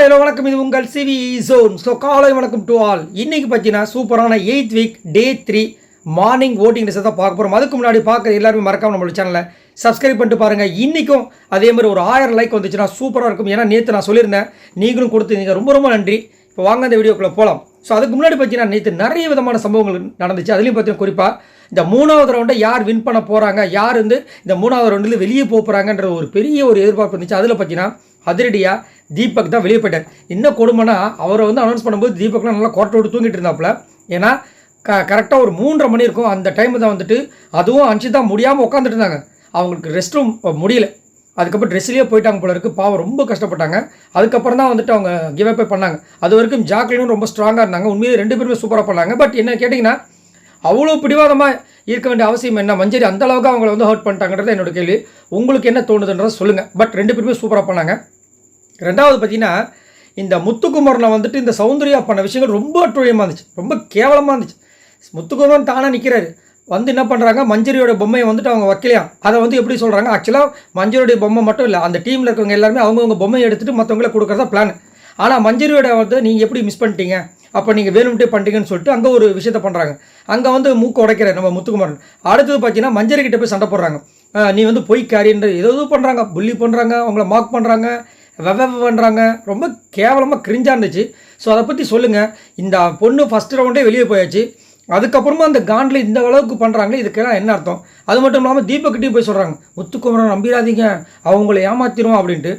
Hello வணக்கம், இது உங்கள் சிவி ஜோன். ஸோ காலை வணக்கம் டு ஆல். இன்றைக்கி பார்த்தீங்கன்னா சூப்பரான 8th week day 3 morning voting result தான் பார்க்க போகிறோம். அதுக்கு முன்னாடி பார்க்குற எல்லாருமே மறக்காம நம்மளோட சேனலை சப்ஸ்கிரைப் பண்ணிட்டு பாருங்கள். இன்றைக்கும் அதே மாதிரி ஒரு 1000 லைக் வந்துச்சுன்னா சூப்பராக இருக்கும். ஏன்னா நேற்று நான் சொல்லியிருந்தேன், நீங்களும் கொடுத்துருந்தீங்க, ரொம்ப ரொம்ப நன்றி. இப்போ வாங்க அந்த வீடியோக்குள்ளே போகலாம். ஸோ அதுக்கு முன்னாடி பார்த்தீங்கன்னா நேற்று நிறைய விதமான சம்பவங்கள் நடந்துச்சு. அதுலேயும் பார்த்தீங்கன்னா குறிப்பாக இந்த 3வது ரவுண்டை யார் வின் பண்ண போகிறாங்க, யார் வந்து இந்த 3வது ரவுண்டில் வெளியே போக போகிறாங்கன்ற ஒரு பெரிய ஒரு எதிர்பார்ப்பு இருந்துச்சு. அதில் பார்த்தீங்கன்னா அதிரடியாக தீபக் தான் வெளியே போயிட்டார். என்ன கொடுமைனா, அவரை வந்து அனௌன்ஸ் பண்ணும்போது தீபக்லாம் நல்லா கோட்டை விட்டு தூங்கிட்டு இருந்தாப்புல. ஏன்னா கரெக்டாக ஒரு 3:30 மணி இருக்கும். அந்த டைம் தான் வந்துட்டு அதுவும் அன்ஷிதா முடியாமல் உட்காந்துட்டு இருந்தாங்க. அவங்களுக்கு ரெஸ்ட் ரூம் முடியல. அதுக்கப்புறம் ட்ரெஸ்லேயே போயிட்டாங்க போல இருக்குது. பாவம் ரொம்ப கஷ்டப்பட்டாங்க. அதுக்கப்புறம் தான் வந்துட்டு அவங்க கிவ் அப் பண்ணாங்க. அது வரைக்கும் ஜாக்லினும் ரொம்ப ஸ்ட்ராங்காக இருந்தாங்க. உண்மையிலே 2 பேருமே சூப்பராக பண்ணாங்க. பட் என்ன கேட்டிங்கன்னா, அவ்வளோ பிடிவாதமாக இருக்க வேண்டிய அவசியம் என்ன? மஞ்சரி அந்தளவுக்கு அவங்கள வந்து ஹர்ட் பண்ணிட்டாங்கன்றது என்னோட கேள்வி. உங்களுக்கு என்ன தோணுதுன்றதை சொல்லுங்கள். பட் 2 பேருமே சூப்பராக பண்ணாங்க. ரெண்டாவது பார்த்தீங்கன்னா, இந்த முத்துக்குமரனை வந்துட்டு இந்த சௌந்தர்யா பண்ண விஷயங்கள் ரொம்ப அட்டுழியமாக இருந்துச்சு, ரொம்ப கேவலமாக இருந்துச்சு. முத்துக்குமரன் தானாக நிற்கிறாரு, வந்து என்ன பண்ணுறாங்க, மஞ்சரியோட பொம்மையை வந்துட்டு அவங்க வைக்கலையாம். அதை வந்து எப்படி சொல்கிறாங்க, ஆக்சுவலாக மஞ்சரியோடைய பொம்மை மட்டும் இல்லை, அந்த டீமில் இருக்கவங்க எல்லாருமே அவங்கவுங்க பொம்மையை எடுத்துகிட்டு மற்றவங்கள கொடுக்குறதா பிளான். ஆனால் மஞ்சரியோட வந்து நீங்கள் எப்படி மிஸ் பண்ணிட்டீங்க, அப்போ நீங்கள் வேணும்ட்டே பண்ணிட்டீங்கன்னு சொல்லிட்டு அங்கே ஒரு விஷயத்த பண்ணுறாங்க. அங்கே வந்து மூக்கு உடைக்கிற நம்ம முத்துக்குமரன். அடுத்தது பார்த்தீங்கன்னா மஞ்சரி கிட்ட போய் சண்டை போடுறாங்க. நீ வந்து பொய்க்காரின்ற ஏதோ பண்ணுறாங்க, புள்ளி பண்ணுறாங்க, அவங்கள மார்க் பண்ணுறாங்க, பண்ணுறாங்க. ரொம்ப கேவலமாக கிரிஞ்சாக இருந்துச்சு. ஸோ அதை பற்றி சொல்லுங்கள். இந்த பொண்ணு ஃபஸ்ட் ரவுண்டே வெளியே போயாச்சு. அதுக்கப்புறமா அந்த காண்டில் இந்த அளவுக்கு பண்ணுறாங்களே, இதுக்கெல்லாம் என்ன அர்த்தம்? அது மட்டும் இல்லாமல் தீபக்கிட்டையும் போய் சொல்கிறாங்க, முத்துக்குமரன் நம்பிடாதீங்க, அவங்கள ஏமாத்திரும் அப்படின்ட்டு.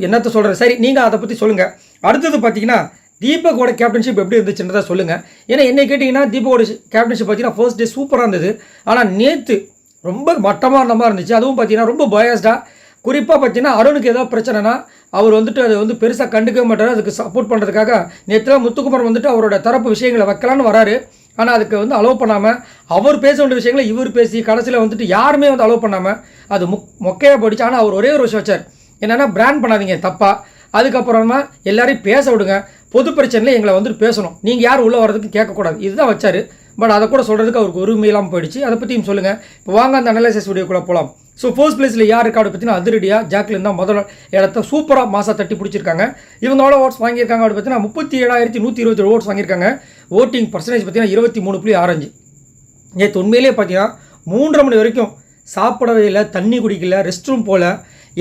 என்னத்தை சொல்கிறேன்? சரி, நீங்கள் அதை பற்றி சொல்லுங்கள். அடுத்தது பார்த்தீங்கன்னா, தீபக்கோட கேப்டன்ஷிப் எப்படி இருந்துச்சுன்றதை சொல்லுங்கள். ஏன்னா என்னை கேட்டிங்கன்னா, தீபக்கோட கேப்டன்ஷிப் பார்த்தீங்கன்னா ஃபர்ஸ்ட் டே சூப்பராக இருந்தது. ஆனால் நேற்று ரொம்ப மட்டமாக இருந்த மாதிரி இருந்துச்சு. அதுவும் பார்த்தீங்கன்னா ரொம்ப பயாஸ்டாக. குறிப்பாக பார்த்தீங்கன்னா அருணுக்கு ஏதாவது பிரச்சனைனா அவர் வந்துட்டு அதை வந்து பெருசாக கண்டுக்கவே மாட்டார். அதுக்கு சப்போர்ட் பண்ணுறதுக்காக நேற்றுலாம் முத்துக்குமரன் வந்துட்டு அவரோட தரப்பு விஷயங்களை வைக்கலான்னு வராரு. ஆனால் அதுக்கு வந்து அலோவ் பண்ணாமல் அவர் பேச வேண்டிய விஷயங்களை இவர் பேசி கடைசியில் வந்துட்டு யாருமே வந்து அலோவ் பண்ணாமல் அது மொக்கையாக போயிடுச்சு. ஆனால் அவர் ஒரே ஒரு விஷயம் வச்சார், என்னென்னா பிராண்ட் பண்ணாதீங்க தப்பா, அதுக்கப்புறமா எல்லாரையும் பேச விடுங்க, பொது பிரச்சனையில் எங்களை வந்துட்டு பேசணும், நீங்கள் யார் உள்ளே வர்றதுக்கு கேட்கக்கூடாது, இதுதான் வச்சார். பட் அதை கூட சொல்கிறதுக்கு அவருக்கு உரிமையெல்லாம் போயிடுச்சு. அதை பற்றியும் சொல்லுங்கள். இப்போ வாங்க அந்த அனலைசிஸ் வீடியோக்குள்ளே போகலாம். ஸோ ஃபர்ஸ்ட் பிளேஸில் யார் இருக்கா அப்படி பார்த்தீங்கன்னா அதிரடியாக ஜாக்லின் தான் முதல் இடத்த சூப்பராக மாசா தட்டி பிடிச்சிருக்காங்க. இவங்க எவ்வளோ ஓட்ஸ் வாங்கியிருக்காங்க அப்படி பார்த்தீங்கன்னா 37,127 ஓட்ஸ் வாங்கியிருக்காங்க. ஓட்டிங் பர்சன்டேஜ் பார்த்தீங்கன்னா 23.6. நேற்று உண்மையிலே பார்த்தீங்கன்னா 3:30 மணி வரைக்கும் சாப்பிடவே இல்லை, தண்ணி குடிக்கல, ரெஸ்ட் ரூம் போல்.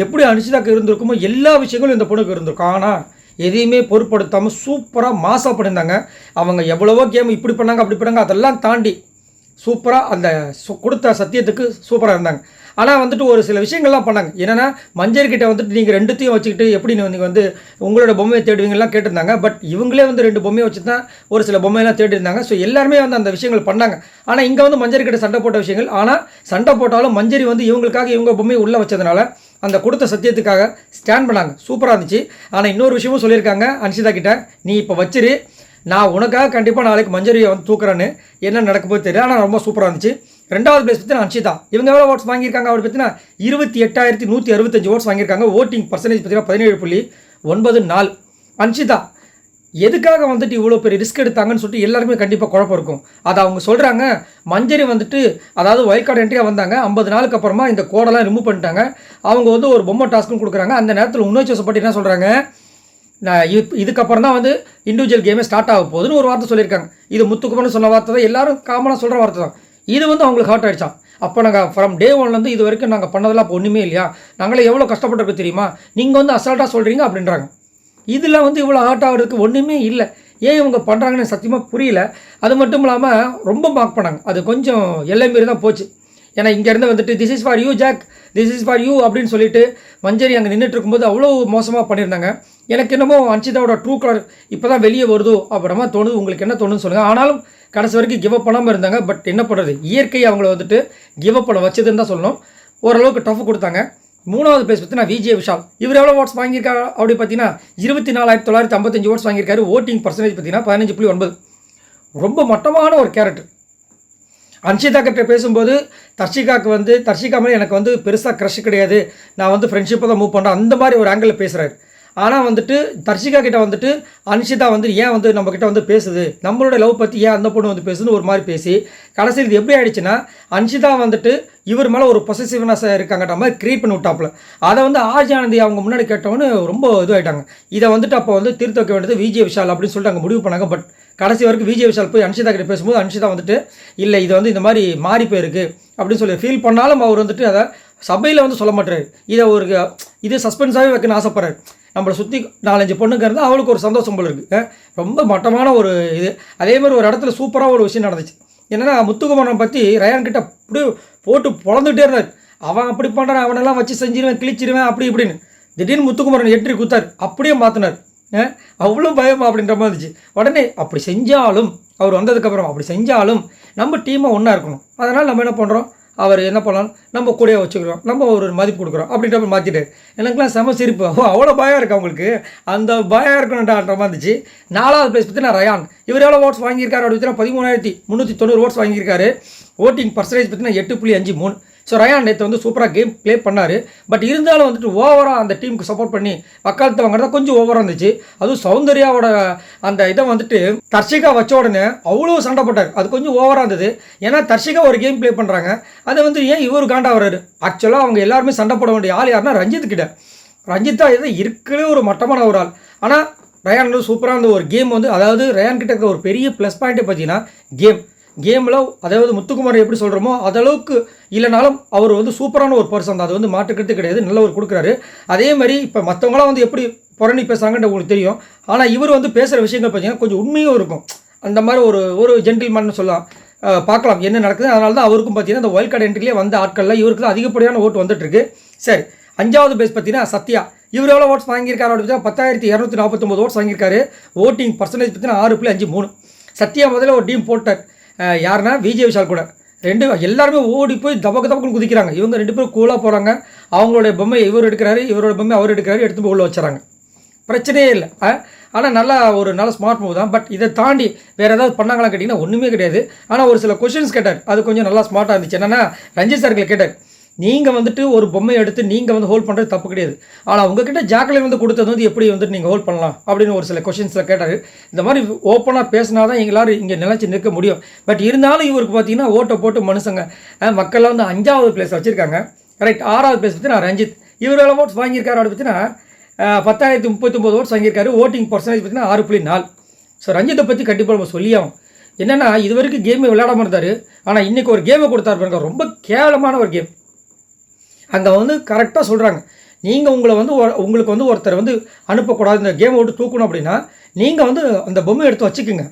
எப்படி அனுஷிதாக்கு இருந்திருக்குமோ எல்லா விஷயங்களும் இந்த பொண்ணுக்கு இருந்திருக்கும். ஆனால் எதையுமே பொருட்படுத்தாமல் சூப்பராக மாசாக பண்ணியிருந்தாங்க. அவங்க எவ்வளவோ கேம் இப்படி பண்ணாங்க அப்படி பண்ணாங்க, அதெல்லாம் தாண்டி சூப்பராக அந்த கொடுத்த சத்தியத்துக்கு சூப்பராக இருந்தாங்க. ஆனால் வந்துட்டு ஒரு சில விஷயங்கள்லாம் பண்ணாங்க. என்னென்னா மஞ்சரிக்கிட்ட வந்துட்டு நீங்கள் 2த்தையும் வச்சுக்கிட்டு எப்படி நீங்கள் வந்து உங்களோட பொம்மையை தேடுவீங்கலாம் கேட்டிருந்தாங்க. பட் இவங்களே வந்து 2 பொம்மையை வச்சு தான் ஒரு சில பொம்மையெல்லாம் தேடிருந்தாங்க. ஸோ எல்லாருமே வந்து அந்த விஷயங்கள் பண்ணாங்க. ஆனால் இங்கே வந்து மஞ்சரிக்கிட்ட சண்டை போட்ட விஷயங்கள், ஆனால் சண்டை போட்டாலும் மஞ்சரி வந்து இவங்களுக்காக இவங்க பொம்மையை உள்ளே வச்சதுனால அந்த கொடுத்த சத்தியத்துக்காக ஸ்டாண்ட் பண்ணாங்க. சூப்பராக இருந்துச்சு. ஆனால் இன்னொரு விஷயமும் சொல்லியிருக்காங்க அன்ஷிதா கிட்ட, நீ இப்போ வச்சிரு, நான் உனக்காக கண்டிப்பாக நாளைக்கு மஞ்சரியை வந்து தூக்குறேன்னு. என்ன நடக்க போது தெரியல. ஆனால் ரொம்ப சூப்பராக இருந்துச்சு. 2வது பிளேஸ் பார்த்தீங்கன்னா அன்ஷிதா. இவங்க எவ்வளோ ஓட்ஸ் வாங்கியிருக்காங்க அப்படி பார்த்தீங்கன்னா 28,165 ஓட்ஸ் வாங்கியிருக்காங்க. ஓட்டிங் பர்சன்டேஜ் பார்த்தீங்கன்னா 17.94. அன்ஷிதா எதுக்காக வந்துட்டு இவ்வளோ பெரிய ரிஸ்க் எடுத்தாங்கன்னு சொல்லிட்டு எல்லாருமே கண்டிப்பாக குழப்பம் இருக்கும். அதை அவங்க சொல்கிறாங்க, மஞ்சரி வந்துட்டு அதாவது வைல்ட் கார்டு என்ட்ரியாக வந்தாங்க, 50 நாளுக்கு அப்புறமா இந்த கோடெல்லாம் ரிமூவ் பண்ணிட்டாங்க. அவங்க வந்து ஒரு பொம்மை டாஸ்க்குன்னு கொடுக்குறாங்க. அந்த நேரத்தில் உணர்ச்சி வசப்பட்டு என்ன சொல்கிறாங்க, நான் இதுக்கப்புறம் தான் வந்து இண்டிவிஜுவல் கேமே ஸ்டார்ட் ஆக போகுதுன்னு ஒரு வார்த்தை சொல்லியிருக்காங்க. இது முத்துக்குமரன் சொன்ன வார்த்தை தான், எல்லாரும் காமனாக சொல்கிற வார்த்தை தான். இது வந்து அவங்களுக்கு ஹார்ட் ஆகிடுச்சான். அப்போ நாங்கள் ஃப்ரம் டே 1லேருந்து இது வரைக்கும் நாங்கள் பண்ணதெல்லாம் அப்போ ஒன்றுமே இல்லையா, நாங்களே எவ்வளோ கஷ்டப்பட்டுருக்கு தெரியுமா, நீங்கள் வந்து அசால்ட்டாக சொல்கிறீங்க அப்படின்றாங்க. இதில் வந்து இவ்வளோ ஹார்ட் ஆகிறதுக்கு ஒன்றுமே இல்லை. ஏன் இவங்க பண்ணுறாங்கன்னு சத்தியமாக புரியல. அது மட்டும் இல்லாமல் ரொம்ப மார்க் பண்ணாங்க. அது கொஞ்சம் எல்லை மாரி தான் போச்சு. ஏன்னா இங்கேருந்து வந்துட்டு this is for you Jack, this is for you அப்படின்னு சொல்லிட்டு மஞ்சரி அங்கே நின்றுட்டு இருக்கும்போது அவ்வளோ மோசமாக பண்ணியிருந்தாங்க. எனக்கு என்னமோ அன்ஷிதாவோட ட்ரூ கலர் இப்போ தான் வெளியே வருதோ அப்புறமா தோணுது. உங்களுக்கு என்ன தோணுன்னு சொல்லுங்கள். ஆனாலும் கடைசி வரைக்கும் கிவ் அப் பண்ணாமல் இருந்தாங்க. பட் என்ன பண்ணுறது, இயற்கை அவங்கள வந்துட்டு கிவ் அப் பண்ண வச்சதுன்னு தான் சொல்லணும். ஓரளவுக்கு டஃப் கொடுத்தாங்க. 3வது பிளேஸ் பார்த்தீங்கன்னா விஜய் விஷால். இவர் எவ்வளோ ஓட்ஸ் வாங்கியிருக்காரு அப்படி பார்த்தீங்கன்னா 24,955 ஓட்ஸ் வாங்கியிருக்காரு. ஓட்டிங் பர்சன்டேஜ் பார்த்தீங்கன்னா 15.9. ரொம்ப மட்டமான ஒரு கேரக்டர். அன்ஷிதா கிட்ட பேசும்போது தர்ஷிகா மேலே எனக்கு வந்து பெருசாக க்ரஷ் கிடையாது, நான் வந்து ஃப்ரெண்ட்ஷிப்பை தான் மூவ் பண்ணுறேன், அந்த மாதிரி ஒரு ஆங்கிளில் பேசுகிறாரு. ஆனால் வந்துட்டு தர்ஷிகா கிட்ட வந்துட்டு அன்ஷிதா வந்து ஏன் வந்து நம்மக்கிட்ட வந்து பேசுது, நம்மளோட லவ் பற்றி ஏன் அந்த பொண்ணு வந்து பேசுதுன்னு ஒரு மாதிரி பேசி கடைசியில் இது எப்படி ஆயிடுச்சுன்னா அன்ஷிதா வந்துட்டு இவர் மேலே ஒரு பொசசிவ்னஸ் இருக்காங்கன்ற மாதிரி கிரியேட் பண்ணி விட்டாப்புல. அதை வந்து ஆர்ஜானந்தி அவங்க முன்னாடி கேட்டவொன்னு ரொம்ப இதுவாயிட்டாங்க. இதை வந்துட்டு அப்போ வந்து தீர்த்து வைக்க வேண்டியது விஜய் விஷால் அப்படின்னு சொல்லிட்டு அங்கே முடிவு பண்ணாங்க. பட் கடைசி வரைக்கும் விஜய் விஷால் போய் அன்ஷிதா கிட்ட பேசும்போது அன்ஷிதா வந்துட்டு இல்லை இது வந்து இந்த மாதிரி மாறி போயிருக்கு அப்படின்னு சொல்லி ஃபீல் பண்ணாலும் அவர் வந்துட்டு அதை சபையில் வந்து சொல்ல மாட்டாரு. இதை ஒரு இது சஸ்பென்ஸாகவே வைக்கணும்னு ஆசைப்படுறாரு. நம்மளை சுற்றி 4-5 பொண்ணுங்க இருந்தால் அவளுக்கு ஒரு சந்தோஷம் போல இருக்குது. ரொம்ப மட்டமான ஒரு இது. அதே மாதிரி ஒரு இடத்துல சூப்பராக ஒரு விஷயம் நடந்துச்சு. என்னென்னா முத்துக்குமரனை பற்றி ரயான் கிட்ட அப்படி போட்டு பொழந்துகிட்டே இருந்தார். அவன் அப்படி பண்ணுறான், அவனெல்லாம் வச்சு செஞ்சிருவேன் கிழிச்சிருவேன் அப்படி இப்படின்னு. திடீர்னு முத்துக்குமரன் எட்டி குத்தார், அப்படியே மாற்றினார். அவ்வளோ பயம் அப்படின்ற மாதிரி இருந்துச்சு. உடனே அப்படி செஞ்சாலும் அவர் வந்ததுக்கப்புறம் அப்படி செஞ்சாலும் நம்ம டீமை ஒன்றா இருக்கணும். அதனால் நம்ம என்ன பண்ணுறோம், அவர் என்ன பண்ணாலும் நம்ம கூடயே வச்சுக்கிறோம், நம்ம ஒரு மதிப்பு கொடுக்குறோம் அப்படின்ற மாதிரி மாற்றிட்டார். எனக்குலாம் செம சிரிப்பு. அவ்வளோ பயம் இருக்குது அவங்களுக்கு, அந்த பயம் இருக்கணுன்ற மாதிரி இருந்துச்சு. 4வது பிளேஸ் பற்றி நான் ரயான். இவர் எவ்வளோ ஓட்ஸ் வாங்கியிருக்காரு அப்படின்னு 13,390 ஓட்ஸ் வாங்கியிருக்காரு. ஓட்டிங் பர்சன்டேஜ் பார்த்தீங்கன்னா 8.53. ஸோ ரயான் நேற்று வந்து சூப்பராக கேம் ப்ளே பண்ணார். பட் இருந்தாலும் வந்துட்டு ஓவராக அந்த டீமுக்கு சப்போர்ட் பண்ணி வக்காலத்து வாங்குறதா கொஞ்சம் ஓவராக இருந்துச்சு. அதுவும் சௌந்தர்யாவோட அந்த இதை வந்துட்டு தர்ஷிகா வச்ச உடனே அவ்வளோ சண்டை போட்டார். அது கொஞ்சம் ஓவராக இருந்தது. ஏன்னா தர்ஷிகா ஒரு கேம் ப்ளே பண்ணுறாங்க, அதை வந்து ஏன் இவர் காண்டா வர்றாரு. ஆக்சுவலாக அவங்க எல்லாருமே சண்டை போட வேண்டிய ஆள் யாருன்னா ரஞ்சித் கிட்ட. ரஞ்சித் தான் எதை இருக்கவே ஒரு மட்டமான ஒரு ஆள். ஆனால் ரயான் வந்து சூப்பராக இருந்த ஒரு கேம் வந்து, அதாவது ரயான் கிட்ட இருக்கிற ஒரு பெரிய ப்ளஸ் பாயிண்ட்டே பார்த்தீங்கன்னா கேமில் அதாவது முத்துக்குமார் எப்படி சொல்கிறோமோ அதளவுக்கு இல்லைனாலும் அவர் வந்து சூப்பரான ஒரு பர்சன் தான். அது வந்து மாற்றுக்கிறது கிடையாது, நல்ல ஒரு கொடுக்குறாரு. அதே மாதிரி இப்போ மற்றவங்களாம் வந்து எப்படி புரணி பேசுகிறாங்கன்னு உங்களுக்கு தெரியும். ஆனால் இவர் வந்து பேசுகிற விஷயங்கள் பார்த்தீங்கன்னா கொஞ்சம் உண்மையும் இருக்கும். அந்த மாதிரி ஒரு ஜென்டில்மேன் சொல்லலாம். பார்க்கலாம் என்ன நடக்குது. அதனால தான் அவருக்கும் பார்த்தீங்கன்னா இந்த வைல்ட் கார்டு என்ட்ரிலே வந்த ஆட்களில் இவருக்கு தான் அதிகப்படியான ஓட்டு வந்துட்டுருக்கு. சரி, 5வது பேஸ் பார்த்தீங்கன்னா சத்யா. இவர் எவ்வளோ ஓட்ஸ் வாங்கியிருக்காரு அப்படின்னு 10,249 ஓட்ஸ் வாங்கியிருக்காரு. ஓட்டிங் பர்சன்டேஜ் பார்த்தீங்கன்னா 6.53. சத்யா முதல்ல ஒரு டீம் போட்டார். யாருன்னா விஜய் விஷால் கூட எல்லாருமே ஓடி போய் தபக்குன்னு குதிக்கிறாங்க. இவங்க 2 பேரும் கூலாக போகிறாங்க. அவங்களுடைய பொம்மை இவர் எடுக்கிறாரு, இவரோட பொம்மை அவர் எடுக்கிறாரு, எடுத்து போய் உள்ள வச்சுறாங்க. பிரச்சனையே இல்லை. ஆனால் நல்ல ஸ்மார்ட் மூவ் தான். பட் இதை தாண்டி வேறு ஏதாவது பண்ணாங்களா கேட்டிங்கன்னா ஒன்றுமே கிடையாது. ஆனால் ஒரு சில கொஷின்ஸ் கேட்டார், அது கொஞ்சம் நல்லா ஸ்மார்ட்டாக இருந்துச்சு. என்னென்னா ரஞ்சித் சார்களை கேட்டார், நீங்கள் வந்துட்டு ஒரு பொம்மையை எடுத்து நீங்கள் வந்து ஹோல்ட் பண்ணுறது தப்பு கிடையாது, ஆனால் உங்ககிட்ட ஜாக்லின் வந்து கொடுத்தது வந்து எப்படி வந்துட்டு நீங்கள் ஹோல்ட் பண்ணலாம் அப்படின்னு ஒரு சில கொஷின்ஸில் கேட்டார். இந்த மாதிரி ஓப்பனாக பேசினா தான் எங்களாரும் இங்கே நிலச்சி நிற்க முடியும். பட் இருந்தாலும் இவருக்கு பார்த்தீங்கன்னா ஓட்டை போட்டு மனுஷங்க மக்கள்லாம் வந்து 5வது பிளேஸ் வச்சுருக்காங்க. கரெக்ட். 6வது பிளேஸ் பற்றி நான் ரஞ்சித். இவர் எவ்வளோ ஓட்ஸ் வாங்கியிருக்காரு அப்படின்னு பார்த்தீங்கன்னா 10,039 ஓட்ஸ் வாங்கியிருக்காரு. ஓட்டிங் பர்சன்டேஜ் பார்த்தீங்கன்னா 6.4. ஸோ ரஞ்சித்தை பற்றி கண்டிப்பாக நம்ம சொல்லியாகும். என்னென்னா இது வரைக்கும் கேமே விளையாடாமல் இருந்தார். ஆனால் இன்றைக்கி ஒரு கேமை கொடுத்தாரு பாருங்க, ரொம்ப கேவலமான ஒரு கேம். அங்கே வந்து கரெக்டாக சொல்கிறாங்க, நீங்கள் உங்களுக்கு வந்து ஒருத்தர் வந்து அனுப்பக்கூடாது, இந்த கேமை விட்டு தூக்கணும் அப்படின்னா நீங்கள் வந்து அந்த பொம்மை எடுத்து வச்சுக்கோங்க,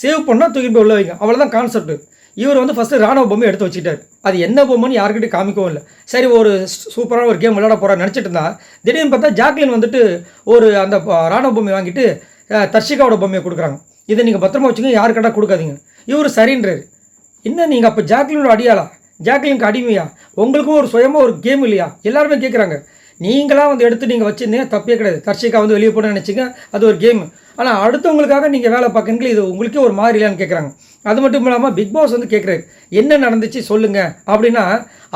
சேவ் பண்ணால் தூக்கி போய் உள்ள வைங்க, அவ்வளோதான் கான்செப்ட். இவர் வந்து ஃபஸ்ட்டு ராணுவ பொம்மை எடுத்து வச்சுக்கிட்டார். அது என்ன பொம்மைன்னு யாருக்கிட்டையும் காமிக்கவும் இல்லை. சரி, ஒரு சூப்பரான ஒரு கேம் விளையாட போகிறான்னு நினச்சிட்டு இருந்தால் திடீர்னு பார்த்தா ஜாக்லின் வந்துட்டு அந்த ராணுவ பொம்மை வாங்கிட்டு தர்ஷிகாவோட பொம்மையை கொடுக்குறாங்க. இதை நீங்கள் பத்திரமா வச்சுங்க, யாருக்கிட்ட கொடுக்காதீங்க. இவர் சரின்றாரு. என்ன நீங்கள் அப்போ ஜாக்லினோட அடியாளா, ஜாக்லினுக்கு அடிமையா, உங்களுக்கும் ஒரு சுயமாக ஒரு கேம் இல்லையா? எல்லாருமே கேட்குறாங்க. நீங்களாம் வந்து எடுத்து நீங்கள் வச்சுருந்தீங்க, தப்பே கிடையாது. தர்ஷிகா வந்து வெளியே போட நினச்சிங்க, அது ஒரு கேமு. ஆனால் அடுத்தவங்களுக்காக நீங்கள் வேலை பார்க்குறீங்களே, இது உங்களுக்கே ஒரு மாதிரி இல்லையான்னு கேட்குறாங்க. அது மட்டும் இல்லாமல் பிக் பாஸ் வந்து கேட்குறாரு, என்ன நடந்துச்சு சொல்லுங்கள் அப்படின்னா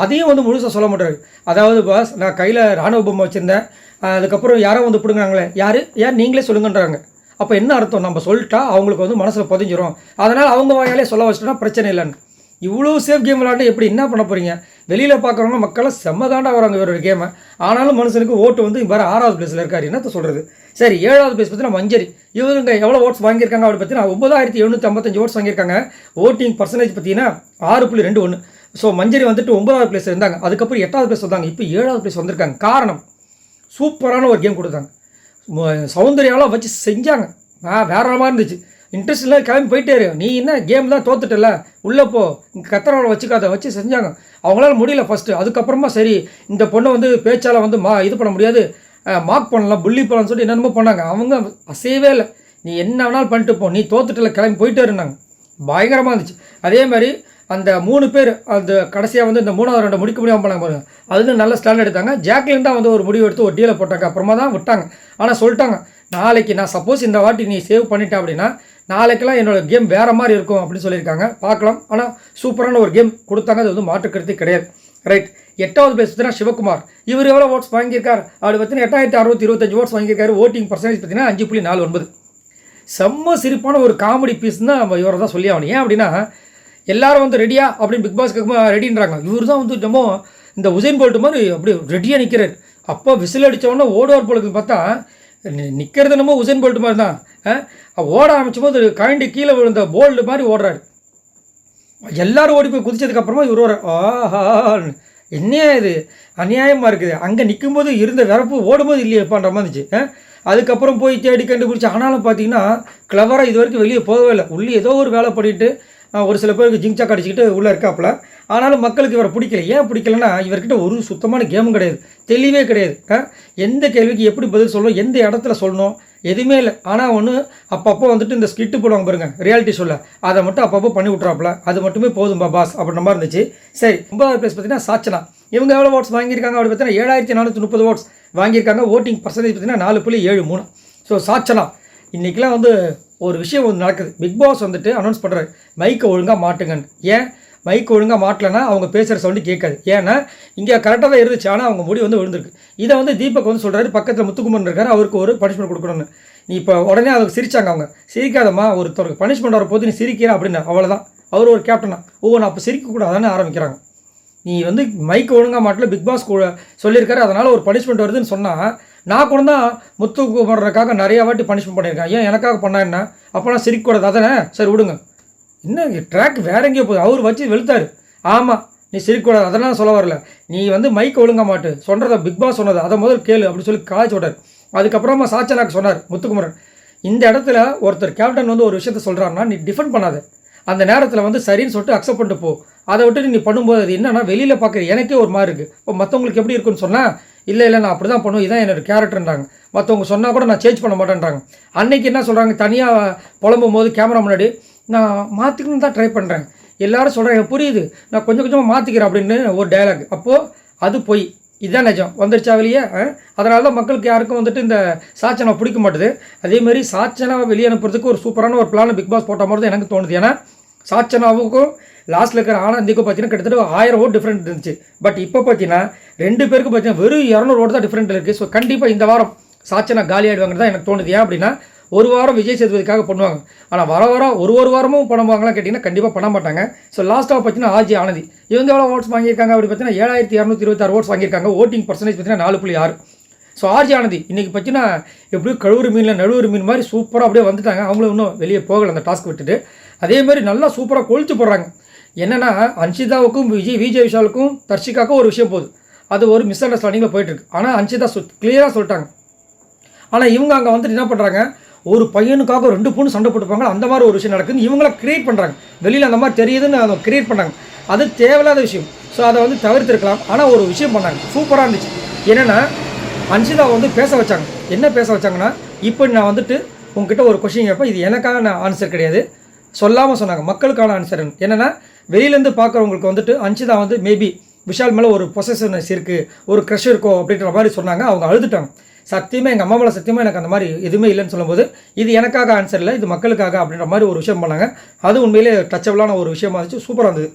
அதையும் வந்து முழுசாக சொல்ல மாட்டாரு. அதாவது பாஸ், நான் கையில் ராணுவ பொம்மை வச்சுருந்தேன், அதுக்கப்புறம் யாரோ வந்து பிடுங்கிறாங்களே, யார் நீங்களே சொல்லுங்கன்றாங்க. அப்போ என்ன அர்த்தம், நம்ம சொல்லிட்டா அவங்களுக்கு வந்து மனசில் பதிஞ்சிரும், அதனால் அவங்க வாயாலே சொல்ல வச்சுட்டோன்னா பிரச்சனை இல்லைன்னு. இவ்வளோ சேஃப் கேம் விளாண்டு எப்படி என்ன பண்ண போகிறீங்க? வெளியில் பார்க்குறவங்க மக்களாம் செம்மதாண்டா வராங்க இவரோட கேமை. ஆனாலும் மனுஷனுக்கு ஓட்டு வந்து வேறு 6வது பிளேஸில் இருக்கார். என்னத்த சொல்கிறது? சரி, 7வது பிளேஸ் பார்த்தீங்கன்னா மஞ்சரி. இவங்க எவ்வளோ ஓட்ஸ் வாங்கியிருக்காங்க அப்படின்னு பார்த்தீங்கன்னா 9,755 ஓட்ஸ் வாங்கியிருக்காங்க. ஓட்டிங் பர்சன்டேஜ் பார்த்தீங்கன்னா 6.21. ஸோ மஞ்சரி வந்துட்டு 9வது பிளேஸ் இருந்தாங்க. அதுக்கப்புறம் 8வது பிளேஸ் வந்தாங்க. இப்போ 7வது பிளேஸ் வந்திருக்காங்க. காரணம், சூப்பரான ஒரு கேம் கொடுத்தாங்க. சௌந்தர்யாவெலாம் வச்சு செஞ்சாங்க. வேற மாதிரி இருந்துச்சு. இன்ட்ரெஸ்ட் இல்லை, கிளம்பி போயிட்டே நீ என்ன கேம் தான் தோத்துட்டல, உள்ளே போ, இங்கே கத்திரவளை வச்சுக்காத வச்சு செஞ்சாங்க. அவங்களால முடியல ஃபஸ்ட்டு. அதுக்கப்புறமா சரி, இந்த பொண்ணை வந்து பேச்சால் வந்து இது பண்ண முடியாது, மார்க் பண்ணலாம், புள்ளி பண்ணலாம்னு சொல்லிட்டு என்னென்னமோ பண்ணாங்க. அவங்க அசையவே இல்லை. நீ என்ன வேணாலும் பண்ணிட்டு போ, நீ தோத்துட்டல, கிளம்பி போயிட்டே இருந்தாங்க. பயங்கரமாக இருந்துச்சு. அதே மாதிரி அந்த 3 பேர் அந்த கடைசியாக வந்து இந்த 3வது ரவுண்டை முடிக்க முடியாமல் பண்ணாங்க பாருங்க, அது நல்ல ஸ்டாண்ட் எடுத்தாங்க. ஜாக்லின் தான் வந்து ஒரு முடிவு எடுத்து ஒரு டீலை போட்டாங்க. அப்புறமா தான் விட்டாங்க. ஆனால் சொல்லிட்டாங்க, நாளைக்கு நான் சப்போஸ் இந்த வாட்டி நீ சேவ் பண்ணிட்டேன் அப்படின்னா நாளைக்கெல்லாம் என்னோடய கேம் வேறு மாதிரி இருக்கும் அப்படின்னு சொல்லியிருக்காங்க. பார்க்கலாம். ஆனால் சூப்பரான ஒரு கேம் கொடுத்தாங்க, அது வந்து மாற்றுக்கருத்து கிடையாது. ரைட். 8வது பிளேஸ் பார்த்தீங்கன்னா சிவகுமார். இவர் எவ்வளோ ஓட்ஸ் வாங்கியிருக்கார் அப்படி பார்த்தீங்கன்னா 8625 ஓட்ஸ் வாங்கியிருக்காரு. ஓட்டிங் பர்சன்டேஜ் பார்த்தீங்கன்னா 5.49. செம்ம சிரிப்பான ஒரு காமெடி பீஸ் தான் இவரை தான் சொல்லி ஆகணும். ஏன் அப்படின்னா எல்லாரும் வந்து ரெடியா அப்படின்னு பிக் பாஸ்க்கு ரெடின்றாங்க. இவர் தான் வந்து நம்ம இந்த உசைன் போல்ட் மாதிரி அப்படி ரெடியாக நிற்கிறார். அப்போ விசில் அடித்தவொடனே ஓடுவார் போலுக்கு பார்த்தா நிற்கிறது என்னமோ உசைன் போல்ட் மாதிரி தான். ஓட ஆரம்பிச்சும் போது கழண்டி கீழே விழுந்த போல்டு மாதிரி ஓடுறாரு. எல்லாரும் ஓடி போய் குதிச்சதுக்கப்புறமா இவர் ஒரு ஆஹா என்னையா இது அநியாயமாக இருக்குது. அங்கே நிற்கும்போது இருந்த விரப்பு ஓடும்போது இல்லையேப்பான்ற மாதிரி இருந்துச்சு. அதுக்கப்புறம் போய் தேடி கண்டுபிடிச்சி ஆனாலும் பார்த்தீங்கன்னா கிளவராக இது வரைக்கும் வெளியே போகவே இல்லை. உள்ளே ஏதோ ஒரு வேலை பண்ணிட்டு ஒரு சில பேருக்கு ஜிங்சா கடிச்சிக்கிட்டு உள்ளே இருக்காப்புல. ஆனாலும் மக்களுக்கு இவரை பிடிக்கல. ஏன் பிடிக்கலன்னா இவர்கிட்ட ஒரு சுத்தமான கேமும் கிடையாது, தெளிவே கிடையாது. எந்த கேள்விக்கு எப்படி பதில் சொல்லணும், எந்த இடத்துல சொல்லணும் எதுவுமே இல்லை. ஆனால் ஒன்று அப்பப்போ வந்துட்டு இந்த ஸ்கிட்டு போடுவாங்க பாருங்க ரியாலிட்டி ஷோவில், அதை மட்டும் அப்பப்போ பண்ணி விட்றாப்புல. அது மட்டுமே போதும்பா பாஸ் அப்படின்ற மாதிரி இருந்துச்சு. சரி, 9வது பிளேஸ் பார்த்தீங்கன்னா சாச்சனா. இவங்க எவ்வளோ ஓட்ஸ் வாங்கியிருக்காங்க அப்படி பார்த்தீங்கன்னா 7430 ஓட்ஸ் வாங்கியிருக்காங்க. ஓட்டிங் பர்சன்டேஜ் பார்த்தீங்கன்னா 4.73. ஸோ சாச்சனா இன்றைக்கெலாம் வந்து ஒரு விஷயம் வந்து நடக்குது. பிக் பாஸ் வந்துட்டு அனௌன்ஸ் பண்ணுறாரு மைக்கை ஒழுங்காக மாட்டுங்கன்னு. ஏன் மைக் ஒழுங்காக மாட்டலைன்னா அவங்க பேசுகிற சவுண்டு கேட்காது. ஏன்னா இங்கே கரெக்டாக தான் இருந்துச்சு, ஆனால் அவங்க முடி வந்து விழுந்திருக்கு. இதை வந்து தீபக் வந்து சொல்கிறாரு, பக்கத்தில் முத்துக்குமரன் இருக்காரு, அவருக்கு ஒரு பனிஷ்மெண்ட் கொடுக்கணும்னு. நீ இப்போ உடனே அதுக்கு சிரிச்சாங்க. அவங்க சிரிக்காதம்மா, ஒருத்தருக்கு பனிஷ்மெண்ட் வர போது நீ சிரிக்கிற அப்படின்னு. அவ்வளோதான், அவர் ஒரு கேப்டனா நான் அப்போ சிரிக்கக்கூடாதானே ஆரம்பிக்கிறாங்க. நீ வந்து மைக் ஒழுங்காக மாட்டல பிக் பாஸ் கூட சொல்லியிருக்காரு, அதனால் ஒரு பனிஷ்மெண்ட் வருதுன்னு சொன்னால் நான் கூட தான் முத்துக்குமரனுக்காக நிறையா வாட்டி பனிஷ்மெண்ட் பண்ணியிருக்கேன். ஏன் எனக்காக பண்ணா என்ன? அப்போலாம் சிரிக்கக்கூடாது அதானே? சரி விடுங்க. என்ன ட்ராக் வேற எங்கேயோ போகுது. அவர் வச்சு வெளுத்தாரு. ஆமாம், நீ சிரிக்கக்கூடாது அதெல்லாம் சொல்ல வரல, நீ வந்து மைக் ஒழுங்க மாட்டு சொல்கிறத பிக் பாஸ் சொன்னது அதை முதல் கேளு அப்படின்னு சொல்லி காய்ச்சி விட்டார். அதுக்கப்புறமா சாச்சனாக்கு சொன்னார் முத்துக்குமரன், இந்த இடத்துல ஒருத்தர் கேப்டன் வந்து ஒரு விஷயத்த சொல்கிறாருன்னா நீ டிஃபெண்ட் பண்ணாத, அந்த நேரத்தில் வந்து சரின்னு சொல்லிட்டு அக்செப்ட் பண்ணிட்டு போ. அதை விட்டு நீ பண்ணும்போது அது என்னன்னா வெளியில் பார்க்குற எனக்கே ஒரு மாதிரி இருக்குது. இப்போ மற்றவங்களுக்கு எப்படி இருக்குன்னு சொன்னால் இல்லை நான் அப்படி தான் பண்ணுவேன், இதான் என்னோடய கேரக்டர்ன்றாங்க. மற்றவங்க சொன்னால் கூட நான் சேஞ்ச் பண்ண மாட்டேன்றாங்க. அன்னைக்கு என்ன சொல்கிறாங்க, தனியாக புலம்பும் போது கேமரா முன்னாடி நான் மாற்றிக்கணும்னு தான் ட்ரை பண்ணுறேன், எல்லாரும் சொல்கிறேன் புரியுது, நான் கொஞ்சம் கொஞ்சமாக மாற்றிக்கிறேன் அப்படின்னு ஒரு டயலாக். அப்போது அது போய் இதுதான் நிஜம் வந்துருச்சா வெளியே. அதனால தான் மக்களுக்கு யாருக்கும் வந்துட்டு இந்த சாச்சனை பிடிக்க மாட்டுது. அதேமாதிரி சாச்சனாவை வெளியே அனுப்புறதுக்கு ஒரு சூப்பரான ஒரு பிளான் பிக் பாஸ் போட்ட மாதிரி தான் எனக்கு தோணுது. ஏன்னா சாச்சனாவுக்கும் லாஸ்ட்டில் இருக்கிற ஆனந்திக்கும் பார்த்தீங்கன்னா கிட்டத்தட்ட 1000 ஓட் டிஃப்ரெண்ட் இருந்துச்சு. பட் இப்போ பார்த்தீங்கன்னா 2 பேருக்கு பார்த்தீங்கன்னா வெறும் 200 ஓட்டு தான் டிஃப்ரெண்ட் இருக்குது. ஸோ கண்டிப்பாக இந்த வாரம் சாச்சனா காலி ஆகிடுவாங்கன்னு தான் எனக்கு தோணுது. ஏன் அப்படின்னா ஒரு வாரம் விஜய் சேதுபதிக்காக பண்ணுவாங்க, ஆனால் வர ஒரு வாரமும் பண்ணுவாங்களாம் கேட்டிங்கன்னா கண்டிப்பாக பண்ண மாட்டாங்க. ஸோ லாஸ்ட்டாக பார்த்தீங்கன்னா ஆர்ஜே ஆனந்தி இவங்க எவ்வளோ ஓட்ஸ் வாங்கியிருக்காங்க அப்படி பார்த்தீங்கன்னா 7226 ஓட்ஸ் வாங்கியிருக்காங்க. ஓட்டிங் பர்சன்டேஜ் பார்த்தீங்கன்னா 4.6. ஸோ ஆர்ஜே ஆனந்தி இன்றைக்கி பார்த்தீங்கன்னா எப்படியும் கழுவுறு மீனில் நழுவுறு மீன் மாதிரி சூப்பராக அப்படியே வந்துட்டாங்க. அவங்களும் இன்னும் வெளியே போகலை அந்த டாஸ்க் விட்டுட்டு. அதேமாதிரி நல்லா சூப்பராக கொழிச்சு போடுறாங்க. என்னென்னா அன்ஷிதாவுக்கும் விஜய் விஷாலுக்கும் தர்ஷிகாவுக்கும் ஒரு விஷயம் போகுது, அது ஒரு மிஸ் அண்டர்ஸ்டாண்டிங்கில் போயிட்டுருக்கு. ஆனால் அன்ஷிதா கிளியராக சொல்லிட்டாங்க. ஆனால் இவங்க அங்கே வந்துட்டு என்ன பண்ணுறாங்க, ஒரு பையனுக்காக 2 பொண்ணு சண்டை போட்டுப்பாங்க, அந்த மாதிரி ஒரு விஷயம் நடக்குது. இவங்கள கிரியேட் பண்ணுறாங்க, வெளியில் அந்த மாதிரி தெரியுதுன்னு அதை கிரியேட் பண்ணாங்க. அது தேவையில்லாத விஷயம். ஸோ அதை வந்து தவிர்த்திருக்கலாம். ஆனால் ஒரு விஷயம் பண்ணாங்க, சூப்பராக இருந்துச்சு. என்னென்னா அன்ஷிதாவை வந்து பேச வச்சாங்க. என்ன பேச வச்சாங்கன்னா, இப்போ நான் வந்துட்டு உங்ககிட்ட ஒரு கொஷின் கேட்பேன், இது எனக்கான ஆன்சர் கிடையாது, சொல்லாமல் சொன்னாங்க, மக்களுக்கான ஆன்சர். என்னென்னா வெளியிலேருந்து பார்க்குறவங்களுக்கு வந்துட்டு அன்ஷிதா வந்து மேபி விஷால் மேலே ஒரு பொசசிவ்னஸ் இருக்குது, ஒரு க்ரஷ் இருக்கோ அப்படின்ற மாதிரி சொன்னாங்க. அவங்க அழுதுட்டாங்க. சத்தியமாக எங்கள் அம்மா மேலே சத்தியமாக எனக்கு அந்த மாதிரி எதுவுமே இல்லைன்னு சொல்லும்போது இது எனக்காக ஆன்சர் இல்லை, இது மக்களுக்காக அப்படின்ற மாதிரி ஒரு விஷயம் பண்ணாங்க. அது உண்மையிலே டச்சபிளான ஒரு விஷயமா இருந்துச்சு, சூப்பராக இருந்தது.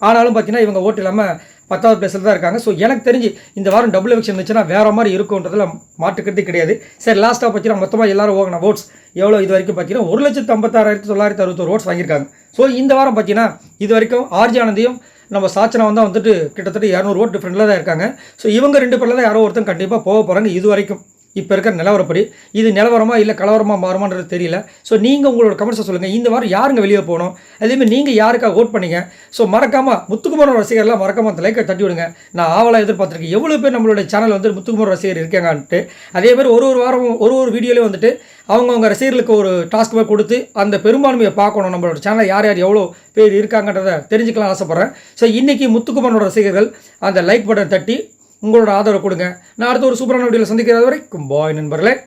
ஆனாலும் பார்த்தீங்கன்னா இவங்க ஓட்டு இல்லாமல் 10வது பிளேஸில் தான் இருக்காங்க. ஸோ எனக்கு தெரிஞ்சு இந்த வாரம் டபுள் எலெக்ஷன் இருந்துச்சுன்னா வேறு மாதிரி இருக்குன்றதுல மாட்டுக்கிறதே கிடையாது. சரி, லாஸ்ட்டாக பார்த்தீங்கன்னா மொத்தமாக எல்லாரும் ஓகன ஓட்ஸ் எவ்வளோ இது வரைக்கும் பார்த்தீங்கன்னா 1,56,961 ஓட்ஸ் வாங்கியிருக்காங்க. ஸோ இந்த வாரம் பார்த்தீங்கன்னா இது வரைக்கும் ஆர்ஜே ஆனந்தியும் நம்ம சாச்சனா வந்து வந்துட்டு கிட்டத்தட்ட 200 ஓட் டிஃப்ரெண்டில் தான் இருக்காங்க. ஸோ இவங்க 2 பேரில் தான் யாரோ ஒருத்தன் கண்டிப்பாக போக போகிறாங்க இது வரைக்கும். இப்போ இருக்கிற நிலவரப்படி இது நிலவரமாக இல்லை கலவரமாக மாறுமான்றது தெரியல. ஸோ நீங்கள் உங்களோட கமெண்ட்ஸை சொல்லுங்கள், இந்த வாரம் யாருங்க வெளியே போகணும், அதேமாதிரி நீங்கள் யாருக்காக ஓட் பண்ணிங்க. ஸோ மறக்காமல் முத்துக்குமரன் ரசிகர்லாம் மறக்காமல் அந்த லைக்கை தட்டி விடுங்க. நான் ஆவலாக எதிர்பார்த்துருக்கேன் எவ்வளோ பேர் நம்மளுடைய சேனல் வந்து முத்துக்குமரன் ரசிகர் இருக்காங்கன்ட்டு. அதேமாதிரி ஒரு வாரமும் ஒரு வீடியோலேயும் வந்துட்டு அவங்கவுங்க ரசிகர்களுக்கு ஒரு டாஸ்க் மாதிரி கொடுத்து அந்த பெரும்பான்மையை பார்க்கணும், நம்மளோட சேனல் யார் எவ்வளோ பேர் இருக்காங்கன்றதை தெரிஞ்சுக்கலாம் ஆசைப்பட்றேன். ஸோ இன்றைக்கி முத்துக்குமரனோட ரசிகர்கள் அந்த லைக் பட்டன் தட்டி உங்களோட ஆதரவு கொடுங்க. நான் அடுத்த ஒரு சூப்பரான வீடியோவில் சந்திக்கிறது வரைக்கும் பாய் நண்பர்களே.